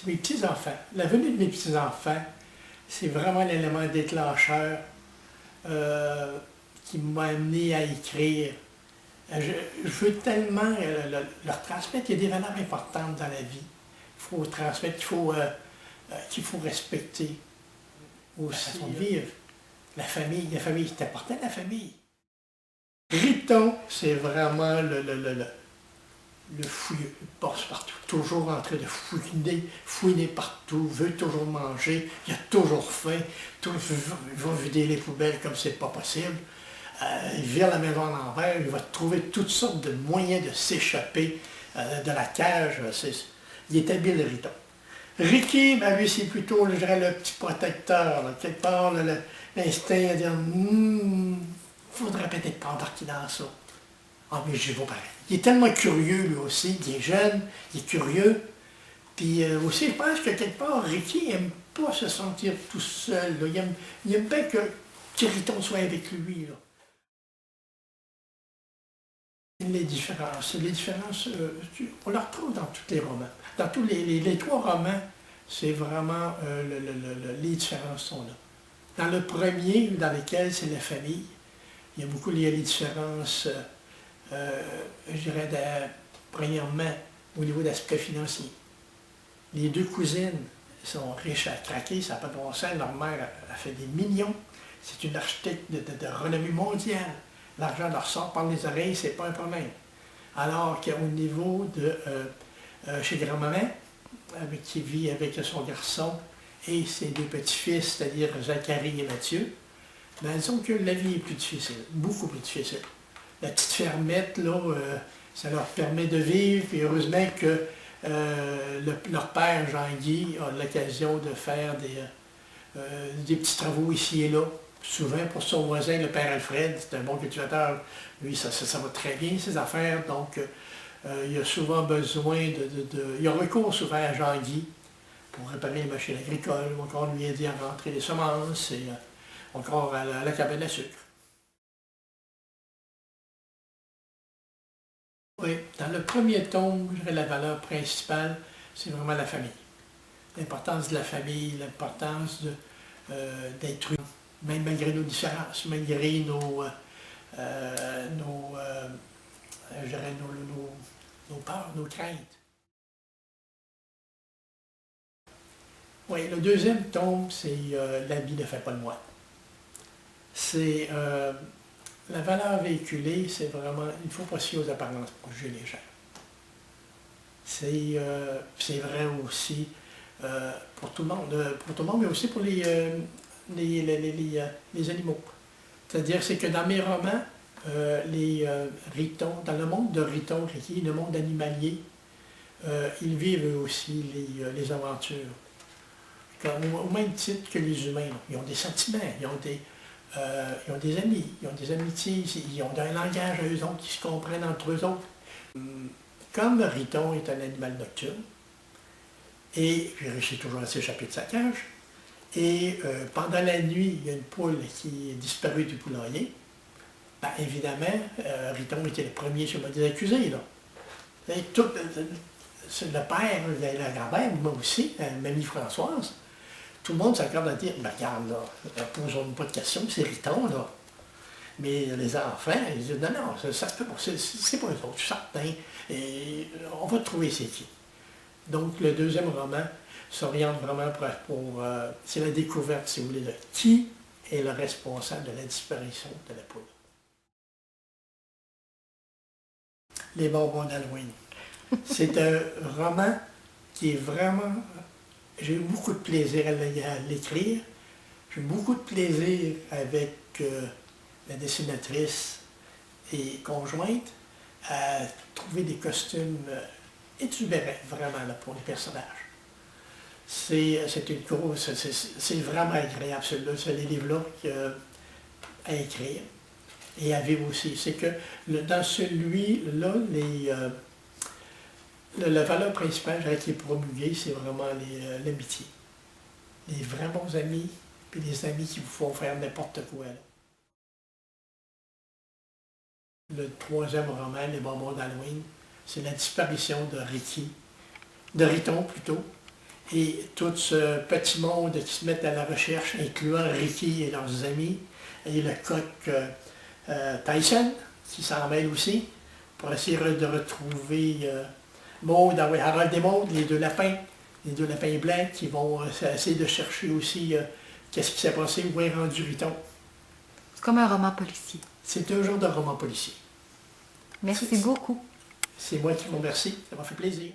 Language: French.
Mes petits-enfants. La venue de mes petits-enfants, c'est vraiment l'élément déclencheur qui m'a amené à écrire. Je veux tellement leur transmettre qu'il y a des valeurs importantes dans la vie. Il faut transmettre, qu'il faut respecter aussi. La façon de vivre. La famille, c'est important, la famille. Riton, c'est vraiment le fouilleux, il passe partout, toujours en train de fouiner partout, veut toujours manger, il a toujours faim, il va vider les poubelles comme c'est pas possible. Il vire la maison à l'envers, il va trouver toutes sortes de moyens de s'échapper de la cage. Il est habile, Riton. Ricky, ben lui, c'est plutôt, je dirais, le petit protecteur. Là. Quelque part, l'instinct à dire faudrait peut-être pas embarquer dans ça. Ah, mais j'y vais pareil. Il est tellement curieux, lui aussi. Il est jeune, il est curieux. Puis aussi, je pense que quelque part, Ricky n'aime pas se sentir tout seul. Là. Il aime bien que Riton soit avec lui. Là. Les différences, on les retrouve dans tous les romans. Dans tous les trois romans, c'est vraiment, les différences sont là. Dans le premier, dans lequel c'est la famille, il y a beaucoup les différences, je dirais, premièrement, au niveau d'aspect financier. Les deux cousines sont riches à craquer, ça n'a pas de bon sens. Leur mère a fait des millions. C'est une architecte de renommée mondiale. L'argent leur sort par les oreilles, c'est pas un problème. Alors qu'au niveau de chez grand-maman, qui vit avec son garçon et ses deux petits-fils, c'est-à-dire Zacharie et Mathieu, ben, disons que la vie est plus difficile, beaucoup plus difficile. La petite fermette, là, ça leur permet de vivre, et heureusement que leur père, Jean-Guy, a l'occasion de faire des petits travaux ici et là. Souvent, pour son voisin, le père Alfred, c'est un bon cultivateur, lui, ça va très bien, ses affaires, donc il a souvent besoin il a recours souvent à Jean-Guy pour réparer les machines agricoles, encore lui aider à rentrer les semences, et encore à la cabane à sucre. Oui, dans le premier tome, je dirais la valeur principale, c'est vraiment la famille. L'importance de la famille, l'importance d'être humain. Même malgré nos différences, malgré nos peurs, nos craintes. Oui, le deuxième tome, c'est L'habit ne fait pas le moine. C'est la valeur véhiculée, c'est vraiment, il ne faut pas se fier aux apparences pour juger les gens. C'est vrai aussi pour tout le monde, mais aussi pour les animaux. C'est-à-dire que dans mes romans, Riton, dans le monde de Riton, qui est le monde animalier, ils vivent eux aussi les aventures. Au même titre que les humains. Ils ont des sentiments, ils ont des amis, ils ont des amitiés, ils ont un langage à eux autres qui se comprennent entre eux autres. Comme Riton est un animal nocturne, et il réussit toujours à s'échapper de sa cage, et pendant la nuit, il y a une poule qui est disparue du poulailler, ben, évidemment, Riton était le premier sur des accusés. Là. Et le père, la grand-mère, moi aussi, mamie Françoise, tout le monde s'accorde à dire, ben, regarde, là, posons pas de questions, c'est Riton, là. Mais les enfants, ils disent, non, ça se peut pas, c'est pas eux autres, je suis certain, et on va trouver c'est qui. Donc, le deuxième roman s'oriente vraiment pour c'est la découverte, si vous voulez, de qui est le responsable de la disparition de la poule. Les bonbons d'Halloween. C'est un roman qui est vraiment... J'ai eu beaucoup de plaisir à l'écrire. J'ai eu beaucoup de plaisir avec la dessinatrice et conjointe à trouver des costumes étubérants, vraiment, là, pour les personnages. C'est vraiment agréable, c'est les livres-là à écrire et à vivre aussi. C'est que dans celui-là, la valeur principale qui est promulguée, c'est vraiment l'amitié. Les vrais bons amis, puis les amis qui vous font faire n'importe quoi. Là. Le troisième roman, Les bonbons d'Halloween, c'est la disparition de Riton plutôt, Et tout ce petit monde qui se met à la recherche, incluant Ricky et leurs amis, et le coq Tyson, qui s'en mêle aussi, pour essayer de retrouver Maud, Harold et Maud, les deux lapins blancs qui vont essayer de chercher aussi qu'est-ce qui s'est passé, où est rendu Riton. C'est comme un roman policier. C'est un genre de roman policier. Merci beaucoup. C'est moi qui vous remercie, ça m'a fait plaisir.